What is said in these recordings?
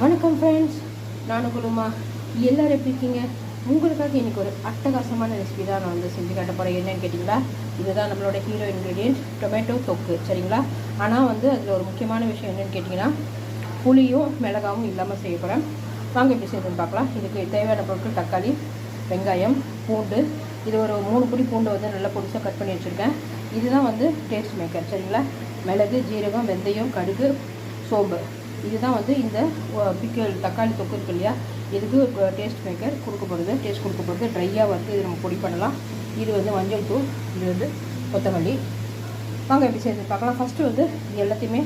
வணக்கம் ஃப்ரெண்ட்ஸ், நானும் குருமா. எல்லோரும் எப்படி இருக்கீங்க? உங்களுக்காக இன்றைக்கி ஒரு அட்டகாசமான ரெசிபி தான் நான் வந்து செஞ்சு காட்ட போகிறேன். என்னென்னு கேட்டிங்களா, இதுதான் நம்மளோட ஹீரோ இன்க்ரீடியன்ட், டொமேட்டோ தொக்கு. சரிங்களா? ஆனால் வந்து அதில் ஒரு முக்கியமான விஷயம் என்னென்னு கேட்டிங்கன்னா, புளியும் மிளகாவும் இல்லாமல் செய்ய போகிறேன். வாங்க எப்படி செய்யுதுன்னு பார்க்கலாம். இதுக்கு தேவையான பொருட்கள் தக்காளி, வெங்காயம், பூண்டு. இது ஒரு 3 பிடி பூண்டு வந்து நல்லா பொடிசாக கட் பண்ணி வச்சுருக்கேன். இதுதான் வந்து டேஸ்ட் மேக்கர். சரிங்களா? மிளகு, ஜீரகம், வெந்தயம், கடுகு, சோம்பு. இதுதான் வந்து இந்த பிக்கல் தக்காளி தொக்கு இருக்கு இல்லையா, இதுக்கு டேஸ்ட் மேக்கர் டேஸ்ட் கொடுக்க போகிறது. ட்ரையாக வந்து இது நம்ம பொடி பண்ணலாம். இது வந்து மஞ்சள் தூள், இது வந்து கொத்தமல்லி. வாங்க எப்படி செய்து பார்க்கலாம். ஃபஸ்ட்டு வந்து இது எல்லாத்தையுமே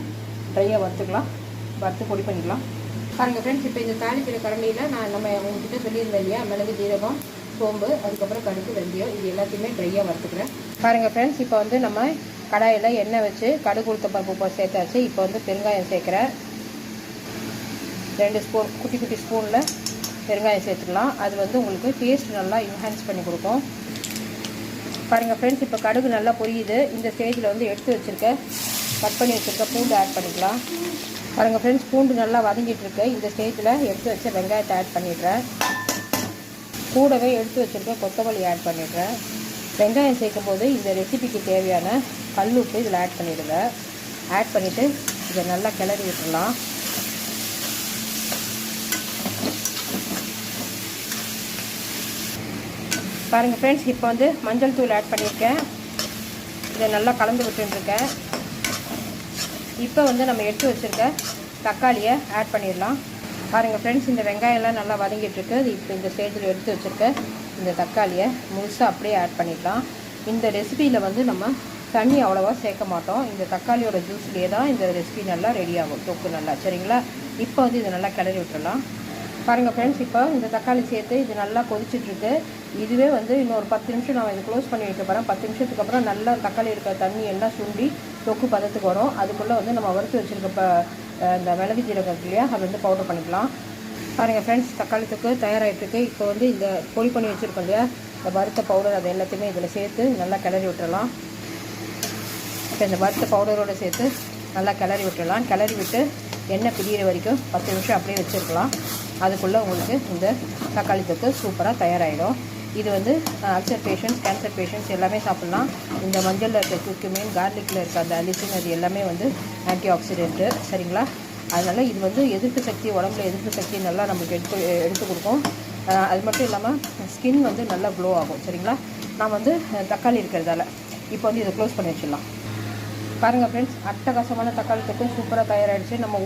ட்ரையாக வறுத்து பொடி பண்ணிக்கலாம். பாருங்கள் ஃப்ரெண்ட்ஸ், இப்போ இந்த தாளிக்கிற கரண்டியில் நம்ம உங்ககிட்ட சொல்லியிருந்தேன் இல்லையா, மிளகு, ஜீரகம், சோம்பு, அதுக்கப்புறம் கடுகு, வெந்தயம், இது எல்லாத்தையுமே ட்ரையாக வறுத்துக்கிறேன். பாருங்கள் ஃப்ரெண்ட்ஸ், இப்போ வந்து நம்ம கடாயில் எண்ணெய் வச்சு கடுகு உளுத்த பருப்பு சேர்த்தாச்சு. இப்போ வந்து பெருங்காயம் சேர்க்குறேன். 2 ஸ்பூன், குட்டி ஸ்பூனில் பெருங்காயம் சேர்த்துக்கலாம். அது வந்து உங்களுக்கு டேஸ்ட் நல்லா என்ஹான்ஸ் பண்ணி கொடுக்கும். பாருங்கள் ஃப்ரெண்ட்ஸ், இப்போ கடுகு நல்லா பொரியுது. இந்த ஸ்டேஜில் வந்து கட் பண்ணி வச்சுருக்க பூண்டு ஆட் பண்ணிக்கலாம். பாருங்கள் ஃப்ரெண்ட்ஸ், பூண்டு நல்லா வதங்கிட்டுருக்கு. இந்த ஸ்டேஜில் எடுத்து வச்ச வெங்காயத்தை ஆட் பண்ணிடுறேன். கூடவே எடுத்து வச்சுருக்க கொத்தமல்லி ஆட் பண்ணிடுறேன். வெங்காயம் சேர்க்கும் போது இந்த ரெசிபிக்கு தேவையான கல் உப்பு இதில் ஆட் பண்ணிவிடுங்க. ஆட் பண்ணிவிட்டு இதை நல்லா கிளறி விட்டுடலாம். பாருங்கள் ஃப்ரெண்ட்ஸ், இப்போ வந்து மஞ்சள் தூள் ஆட் பண்ணியிருக்கேன். இதை நல்லா கலந்து விட்டுருக்கேன். இப்போ வந்து நம்ம எடுத்து வச்சுருக்க தக்காளியை ஆட் பண்ணிடலாம். பாருங்கள் ஃப்ரெண்ட்ஸ், இந்த வெங்காயம்லாம் நல்லா வதங்கிட்டுருக்கு. இப்போ இந்த ஸ்டேஜில் எடுத்து வச்சுருக்க இந்த தக்காளியை முழுசாக அப்படியே ஆட் பண்ணிடலாம். இந்த ரெசிபியில் வந்து நம்ம தண்ணி அவ்வளோவா சேர்க்க மாட்டோம். இந்த தக்காளியோட ஜூஸ்லேயே தான் இந்த ரெசிபி நல்லா ரெடி ஆகும், தொக்கு நல்லா. சரிங்களா? இப்போ வந்து இதை நல்லா கிளறி விட்டுடலாம். பாருங்கள் ஃப்ரெண்ட்ஸ், இப்போ இந்த தக்காளி சேர்த்து இது நல்லா கொதிச்சிட்ருக்கு. இதுவே வந்து இன்னொரு 10 நிமிஷம் நான் இதை க்ளோஸ் பண்ணி வைக்க போகிறேன். 10 நிமிஷத்துக்கு அப்புறம் நல்லா தக்காளி இருக்க தண்ணி எல்லாம் சுண்டி தொக்கு பதத்துக்கு வரும். அதுக்குள்ளே வந்து நம்ம வறுத்து வச்சுருக்க இந்த மிளகு ஜீரகம் இல்லையா, அது வந்து பவுடர் பண்ணிக்கலாம். பாருங்கள் ஃப்ரெண்ட்ஸ், தக்காளி தொக்கு தயாராகிட்டுருக்கு. இப்போ வந்து இந்த பொடி பண்ணி வச்சுருக்கோம் இல்லையா, இந்த வறுத்த பவுடர், அது எல்லாத்தையுமே இதில் சேர்த்து நல்லா கிளறி விட்டுடலாம். இப்போ இந்த வறுத்த பவுடரோடு சேர்த்து நல்லா கிளறி விட்டுடலாம். கிளறி விட்டு எண்ணெய் பிரியிற வரைக்கும் 10 நிமிஷம் அப்படியே வச்சுருக்கலாம். அதுக்குள்ளே உங்களுக்கு இந்த தக்காளி தொக்கு சூப்பராக தயாராகிடும். இது வந்து அல்சர் பேஷண்ட்ஸ், கேன்சர் பேஷண்ட்ஸ் எல்லாமே சாப்பிட்லாம். இந்த மஞ்சளில் இருக்க குர்குமின், கார்லிக்கில் இருக்க அந்த அலிசின், அது எல்லாமே வந்து ஆன்டி ஆக்சிடென்ட்டு. சரிங்களா? அதனால் இது வந்து எதிர்ப்பு சக்தி, உடம்புல எதிர்ப்பு சக்தி நல்லா நமக்கு எடுத்து கொடுக்கும். அது மட்டும் இல்லாமல் ஸ்கின் வந்து நல்லா க்ளோ ஆகும். சரிங்களா? நான் வந்து தக்காளி இருக்கிறதால இப்போ வந்து இதை க்ளோஸ் பண்ணி வச்சிடலாம். பாருங்கள் ஃப்ரெண்ட்ஸ், அட்டகாசமான தக்காளி தொக்கு சூப்பராக தயாராகிடுச்சு. நம்ம